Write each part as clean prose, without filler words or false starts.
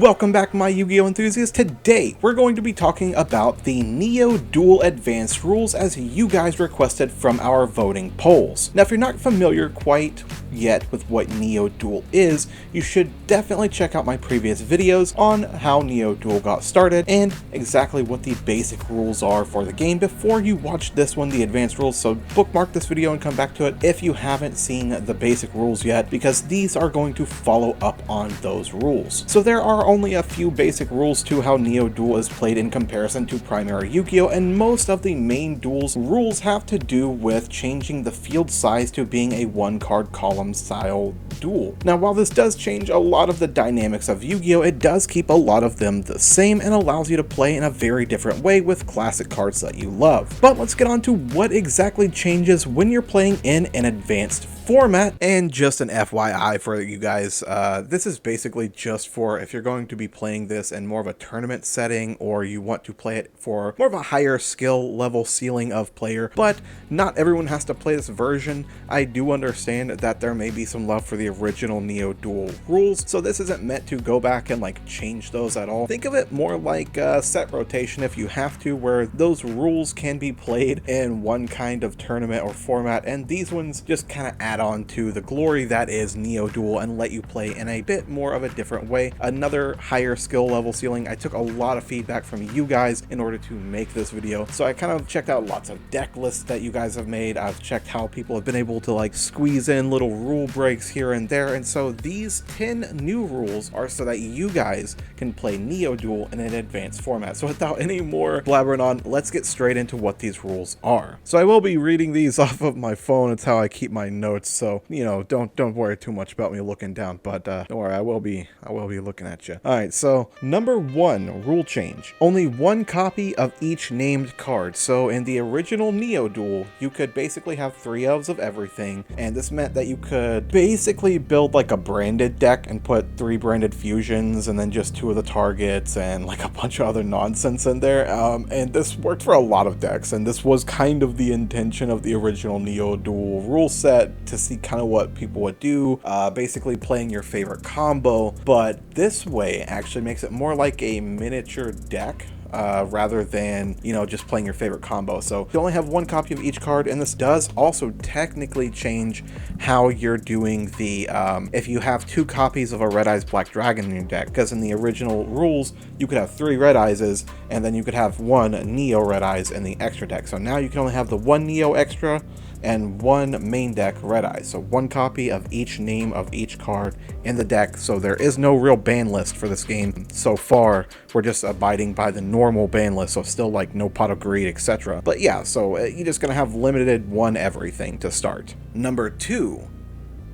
Welcome back, my Yu-Gi-Oh enthusiasts. Today we're going to be talking about the Neo-Duel advanced rules as you guys requested from our voting polls. Now if you're not familiar quite yet with what Neo-Duel is, you should definitely check out my previous videos on how Neo-Duel got started and exactly what the basic rules are for the game before you watch this one, the advanced rules. So bookmark this video and come back to it if you haven't seen the basic rules yet, because these are going to follow up on those rules. So there are only a few basic rules to how Neo-Duel is played in comparison to primary Yu-Gi-Oh, and most of the main duels rules have to do with changing the field size to being a one-card column style duel. Now while this does change a lot of the dynamics of Yu-Gi-Oh, it does keep a lot of them the same and allows you to play in a very different way with classic cards that you love. But let's get on to what exactly changes when you're playing in an advanced format. And just an FYI for you guys, this is basically just for if you're going to be playing this in more of a tournament setting, or you want to play it for more of a higher skill level ceiling of player, but not everyone has to play this version. I do understand that there may be some love for the original Neo-Duel rules, so this isn't meant to go back and like change those at all. Think of it more like set rotation if you have to, where those rules can be played in one kind of tournament or format, and these ones just kind of add on to the glory that is Neo-Duel and let you play in a bit more of a different way, another higher skill level ceiling. I took a lot of feedback from you guys in order to make this video, so I kind of checked out lots of deck lists that you guys have made. I've checked how people have been able to like squeeze in little rule breaks here and there, and so these 10 new rules are so that you guys can play Neo-Duel in an advanced format. So without any more blabbering on, let's get straight into what these rules are. So I will be reading these off of my phone. It's how I keep my notes, so you know, don't worry too much about me looking down, but don't worry, I will be looking at you. All right, so number 1 rule change: only one copy of each named card. So in the original Neo-Duel, you could basically have 3 elves of everything, and this meant that you could basically build like a branded deck and put 3 branded fusions and then just 2 of the targets and like a bunch of other nonsense in there, and this worked for a lot of decks, and this was kind of the intention of the original Neo-Duel rule set, to see kind of what people would do, basically playing your favorite combo. But this way actually makes it more like a miniature deck, rather than, you know, just playing your favorite combo. So you only have 1 copy of each card, and this does also technically change how you're doing the, if you have 2 copies of a Red Eyes Black Dragon in your deck, because in the original rules, you could have 3 Red Eyes, and then you could have 1 Neo Red Eyes in the extra deck. So now you can only have the 1 Neo extra and 1 main deck Red Eyes. So 1 copy of each name of each card in the deck. So there is no real ban list for this game so far. We're just abiding by the normal ban list, so still like no Pot of Greed, etc. But yeah, so you're just gonna have limited 1 everything to start. Number 2,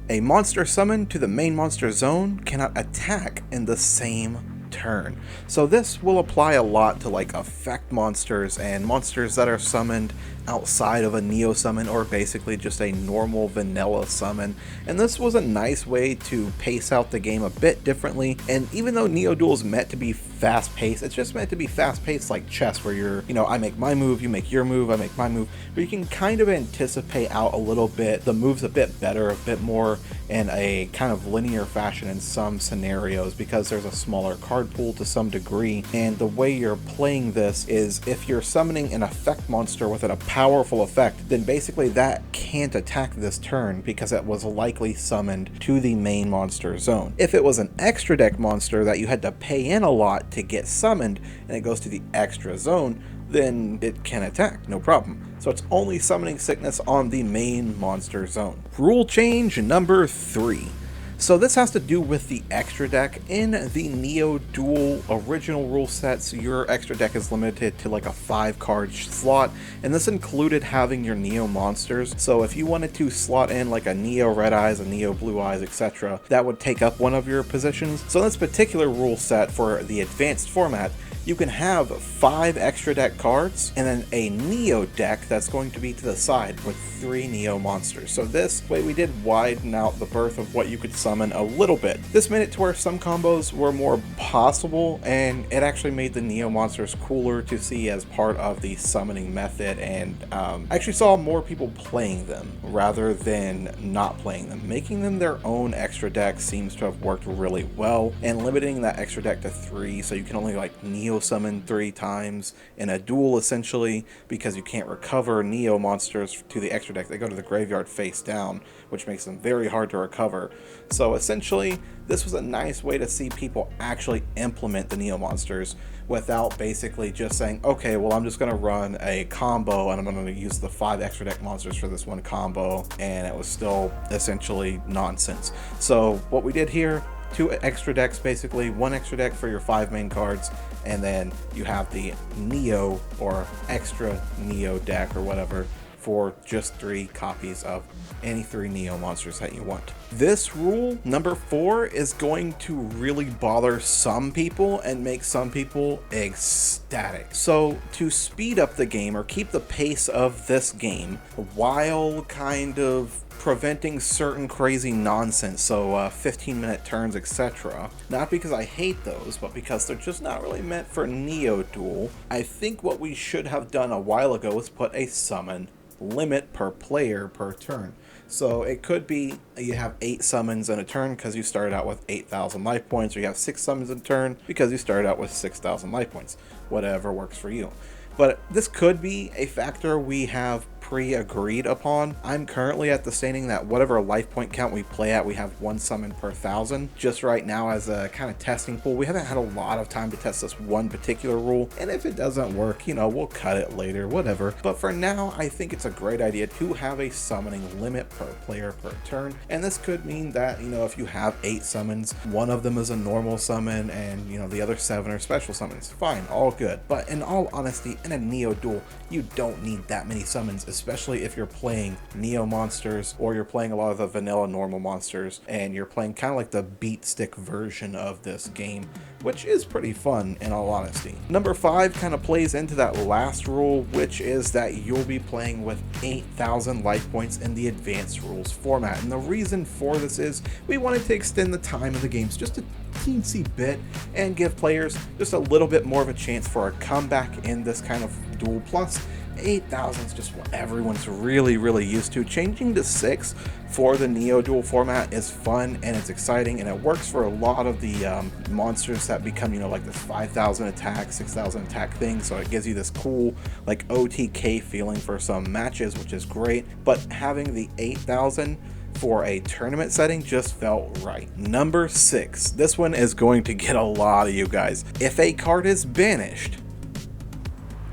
a monster summoned to the main monster zone cannot attack in the same turn. So this will apply a lot to like effect monsters and monsters that are summoned outside of a Neo summon, or basically just a normal vanilla summon. And this was a nice way to pace out the game a bit differently. And even though Neo-Duel is meant to be fast paced, it's just meant to be fast paced like chess, where you're, you know, I make my move, you make your move, I make my move, but you can kind of anticipate out a little bit the moves a bit better, a bit more in a kind of linear fashion in some scenarios, because there's a smaller card pool to some degree. And the way you're playing this is, if you're summoning an effect monster with a powerful effect, then basically that can't attack this turn because it was likely summoned to the main monster zone. If it was an extra deck monster that you had to pay in a lot to get summoned and it goes to the extra zone, then it can attack, no problem. So it's only summoning sickness on the main monster zone. Rule change number 3. So this has to do with the extra deck. In the Neo-Duel original rule sets, your extra deck is limited to like a 5-card slot, and this included having your Neo monsters. So if you wanted to slot in like a Neo Red Eyes, a Neo Blue Eyes, etc., that would take up one of your positions. So in this particular rule set for the advanced format, you can have 5 extra deck cards and then a Neo deck that's going to be to the side with 3 Neo monsters. So this way we did widen out the berth of what you could summon a little bit. This made it to where some combos were more possible, and it actually made the Neo monsters cooler to see as part of the summoning method, and I actually saw more people playing them rather than not playing them. Making them their own extra deck seems to have worked really well, and limiting that extra deck to 3 so you can only like Neo summon 3 times in a duel essentially, because you can't recover Neo monsters to the extra deck. They go to the graveyard face down, which makes them very hard to recover. So essentially this was a nice way to see people actually implement the Neo monsters without basically just saying, okay, well, I'm just going to run a combo and I'm going to use the 5 extra deck monsters for this one combo, and it was still essentially nonsense. So what we did here, 2 extra decks basically, 1 extra deck for your 5 main cards, and then you have the Neo or extra Neo deck or whatever for just 3 copies of any 3 Neo monsters that you want. This rule, number 4, is going to really bother some people and make some people ecstatic. So to speed up the game or keep the pace of this game while kind of preventing certain crazy nonsense, so 15-minute turns, etc. Not because I hate those, but because they're just not really meant for Neo-Duel. I think what we should have done a while ago was put a summon limit per player per turn. So it could be you have 8 summons in a turn because you started out with 8,000 life points, or you have 6 summons in a turn because you started out with 6,000 life points. Whatever works for you. But this could be a factor we have pre-agreed upon. I'm currently at the stating that whatever life point count we play at, we have 1 summon per 1,000. Just right now as a kind of testing pool. We haven't had a lot of time to test this one particular rule, and if it doesn't work, you know, we'll cut it later, whatever. But for now, I think it's a great idea to have a summoning limit per player per turn. And this could mean that, you know, if you have 8 summons, 1 of them is a normal summon, and, you know, the other 7 are special summons. Fine, all good. But in all honesty, in a Neo-Duel, you don't need that many summons, especially if you're playing Neo monsters or you're playing a lot of the vanilla normal monsters and you're playing kind of like the beat stick version of this game, which is pretty fun in all honesty. Number 5 kind of plays into that last rule, which is that you'll be playing with 8,000 life points in the advanced rules format. And the reason for this is we wanted to extend the time of the games just a teensy bit and give players just a little bit more of a chance for a comeback in this kind of duel. Plus 8,000 is just what everyone's really used to. Changing to 6 for the Neo-Duel format is fun and it's exciting, and it works for a lot of the monsters that become, you know, like this 5,000 attack, 6,000 attack thing. So it gives you this cool like OTK feeling for some matches, which is great. But having the 8,000 for a tournament setting just felt right. Number 6. This one is going to get a lot of you guys. If a card is banished,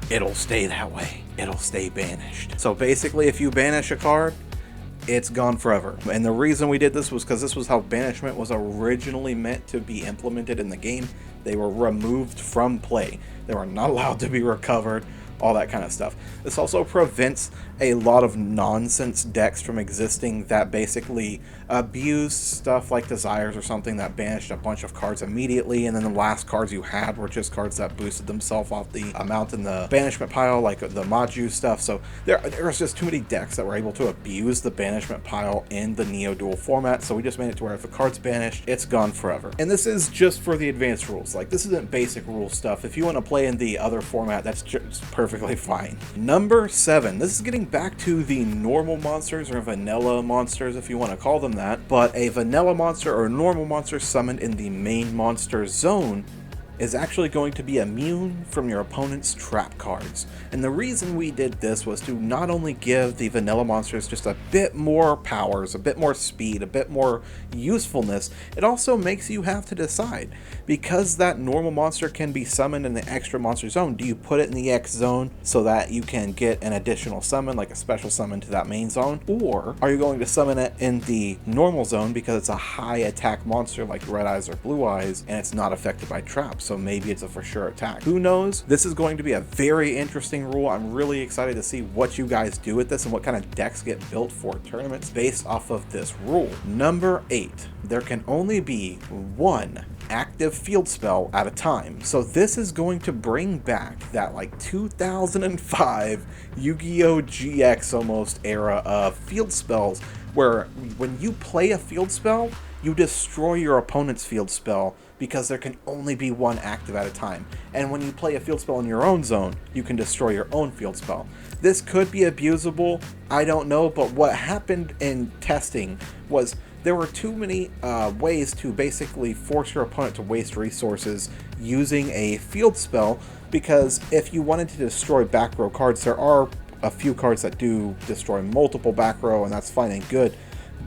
it'll stay that way. It'll stay banished. So basically, if you banish a card, it's gone forever. And the reason we did this was because this was how banishment was originally meant to be implemented in the game. They were removed from play. They were not allowed to be recovered, all that kind of stuff. This also prevents a lot of nonsense decks from existing that basically abuse stuff like Desires or something that banished a bunch of cards immediately, and then the last cards you had were just cards that boosted themselves off the amount in the banishment pile, like the Maju stuff. So there was just too many decks that were able to abuse the banishment pile in the Neo-Duel format, so we just made it to where if a card's banished, it's gone forever. And this is just for the advanced rules. Like, this isn't basic rule stuff. If you want to play in the other format, that's just perfectly fine. Number 7. This is getting back to the normal monsters, or vanilla monsters if you want to call them that, but a vanilla monster or normal monster summoned in the main monster zone is actually going to be immune from your opponent's trap cards. And the reason we did this was to not only give the vanilla monsters just a bit more powers, a bit more speed, a bit more usefulness, it also makes you have to decide, because that normal monster can be summoned in the extra monster zone, do you put it in the X zone so that you can get an additional summon, like a special summon to that main zone, or are you going to summon it in the normal zone because it's a high attack monster like Red Eyes or Blue Eyes and it's not affected by traps? so maybe it's a for sure attack. Who knows? This is going to be a very interesting rule. I'm really excited to see what you guys do with this and what kind of decks get built for tournaments based off of this rule. Number 8, there can only be one active field spell at a time. So this is going to bring back that like 2005 Yu-Gi-Oh! GX almost era of field spells, where when you play a field spell, you destroy your opponent's field spell because there can only be one active at a time. And when you play a field spell in your own zone, you can destroy your own field spell. This could be abusable, I don't know, but what happened in testing was there were too many ways to basically force your opponent to waste resources using a field spell, because if you wanted to destroy back row cards, there are a few cards that do destroy multiple back row, and that's fine and good,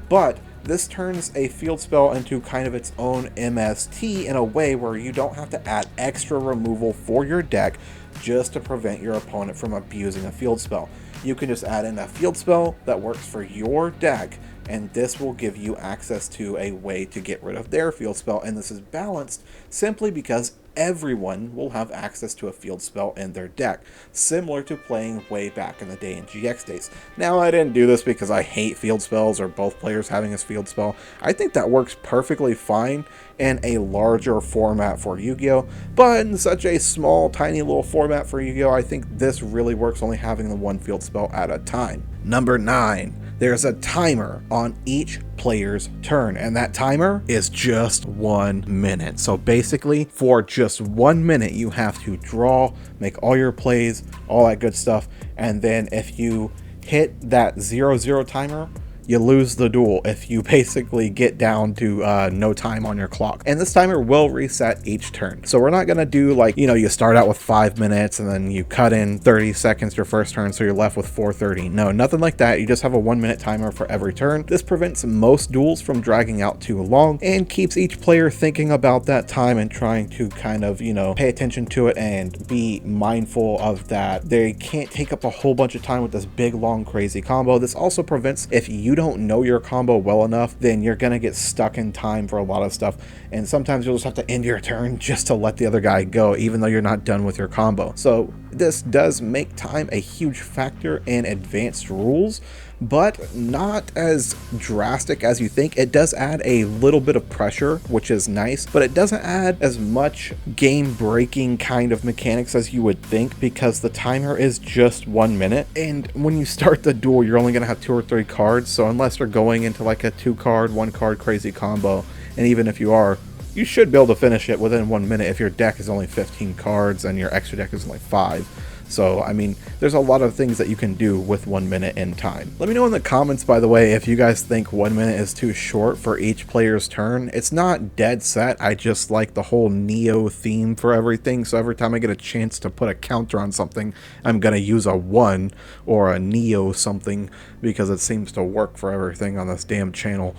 but this turns a field spell into kind of its own MST in a way where you don't have to add extra removal for your deck just to prevent your opponent from abusing a field spell. You can just add in a field spell that works for your deck, and this will give you access to a way to get rid of their field spell, and this is balanced simply because everyone will have access to a field spell in their deck, similar to playing way back in the day in GX days. Now, I didn't do this because I hate field spells or both players having a field spell. I think that works perfectly fine in a larger format for Yu-Gi-Oh! But in such a small, tiny little format for Yu-Gi-Oh! I think this really works, only having the one field spell at a time. Number 9. There's a timer on each player's turn, and that timer is just 1 minute. So basically, for just 1 minute, you have to draw, make all your plays, all that good stuff, and then if you hit that 0-0 timer, you lose the duel if you basically get down to no time on your clock. And this timer will reset each turn. So we're not going to do like, you know, you start out with 5 minutes and then you cut in 30 seconds your first turn, so you're left with 4:30. No, nothing like that. You just have a 1 minute timer for every turn. This prevents most duels from dragging out too long and keeps each player thinking about that time and trying to kind of, you know, pay attention to it and be mindful of that. They can't take up a whole bunch of time with this big, long, crazy combo. This also prevents, if you don't know your combo well enough, then you're gonna get stuck in time for a lot of stuff, and sometimes you'll just have to end your turn just to let the other guy go, even though you're not done with your combo. So this does make time a huge factor in advanced rules, but not as drastic as you think. It does add a little bit of pressure, which is nice, but it doesn't add as much game-breaking kind of mechanics as you would think, because the timer is just 1 minute, and when you start the duel, you're only going to have 2 or 3 cards, so unless you're going into like a 2-card, 1-card crazy combo, and even if you are, you should be able to finish it within 1 minute if your deck is only 15 cards and your extra deck is only 5. So, I mean, there's a lot of things that you can do with 1 minute in time. Let me know in the comments, by the way, if you guys think 1 minute is too short for each player's turn. It's not dead set. I just like the whole Neo theme for everything. So every time I get a chance to put a counter on something, I'm going to use a 1 or a Neo something, because it seems to work for everything on this damn channel.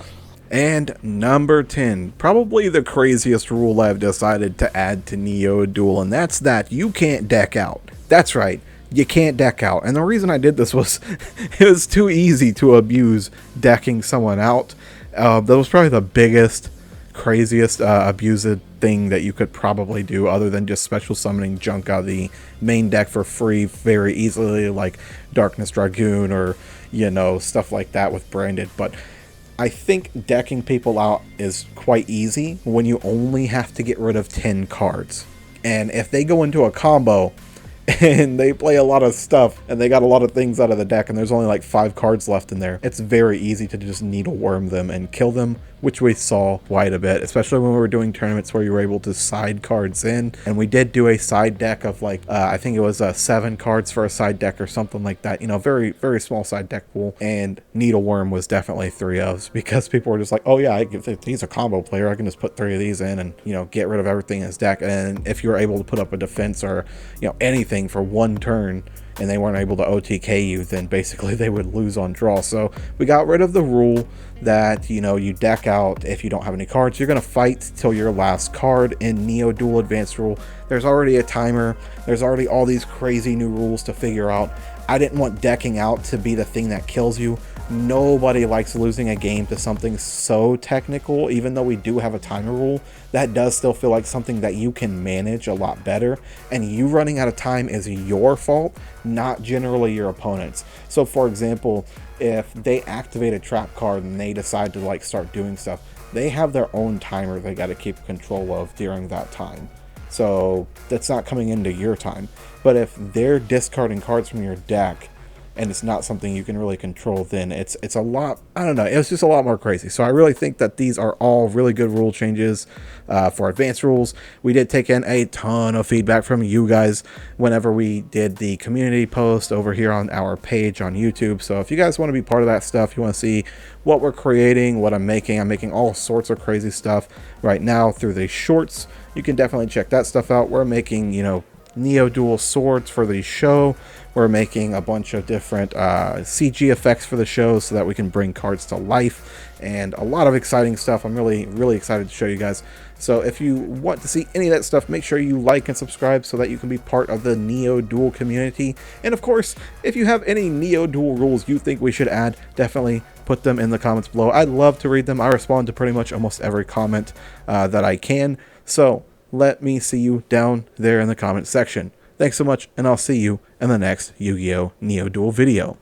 And number 10, probably the craziest rule I've decided to add to Neo-Duel, and that's that you can't deck out. That's right, you can't deck out. And the reason I did this was it was too easy to abuse decking someone out. That was probably the biggest, craziest abused thing that you could probably do, other than just special summoning junk out of the main deck for free very easily, like Darkness Dragoon or, you know, stuff like that with branded. But I think decking people out is quite easy when you only have to get rid of 10 cards. And if they go into a combo and they play a lot of stuff and they got a lot of things out of the deck and there's only like 5 cards left in there, it's very easy to just needle worm them and kill them, which we saw quite a bit, especially when we were doing tournaments where you were able to side cards in. And we did do a side deck of like, I think it was 7 cards for a side deck or something like that, you know, very, very small side deck pool. And needle worm was definitely 3 ofs, because people were just like, oh yeah, if he's a combo player, I can just put 3 of these in and, you know, get rid of everything in his deck. And if you're able to put up a defense or, you know, anything for 1 turn, and they weren't able to OTK you, then basically they would lose on draw. So we got rid of the rule that, you know, you deck out if you don't have any cards. You're going to fight till your last card in Neo-Duel Advanced Rule. There's already a timer. There's already all these crazy new rules to figure out. I didn't want decking out to be the thing that kills you, nobody likes losing a game to something so technical. Even though we do have a timer rule, that does still feel like something that you can manage a lot better, and you running out of time is your fault, not generally your opponent's. So for example, if they activate a trap card and they decide to like start doing stuff, they have their own timer they got to keep control of during that time. So that's not coming into your time. But if they're discarding cards from your deck and it's not something you can really control, then it's a lot, I don't know, it's just a lot more crazy. So I really think that these are all really good rule changes for advanced rules. We did take in a ton of feedback from you guys whenever we did the community post over here on our page on YouTube. So if you guys want to be part of that stuff, you want to see what we're creating, what I'm making all sorts of crazy stuff right now through the shorts. You can definitely check that stuff out. We're making, you know, Neo-Duel swords for the show. We're making a bunch of different CG effects for the show so that we can bring cards to life, and a lot of exciting stuff. I'm really excited to show you guys. So if you want to see any of that stuff, make sure you like and subscribe so that you can be part of the Neo-Duel community. And of course, if you have any Neo-Duel rules you think we should add, definitely put them in the comments below. I'd love to read them. I respond to pretty much almost every comment that I can. So let me see you down there in the comment section. Thanks so much, and I'll see you in the next Yu-Gi-Oh! Neo-Duel video.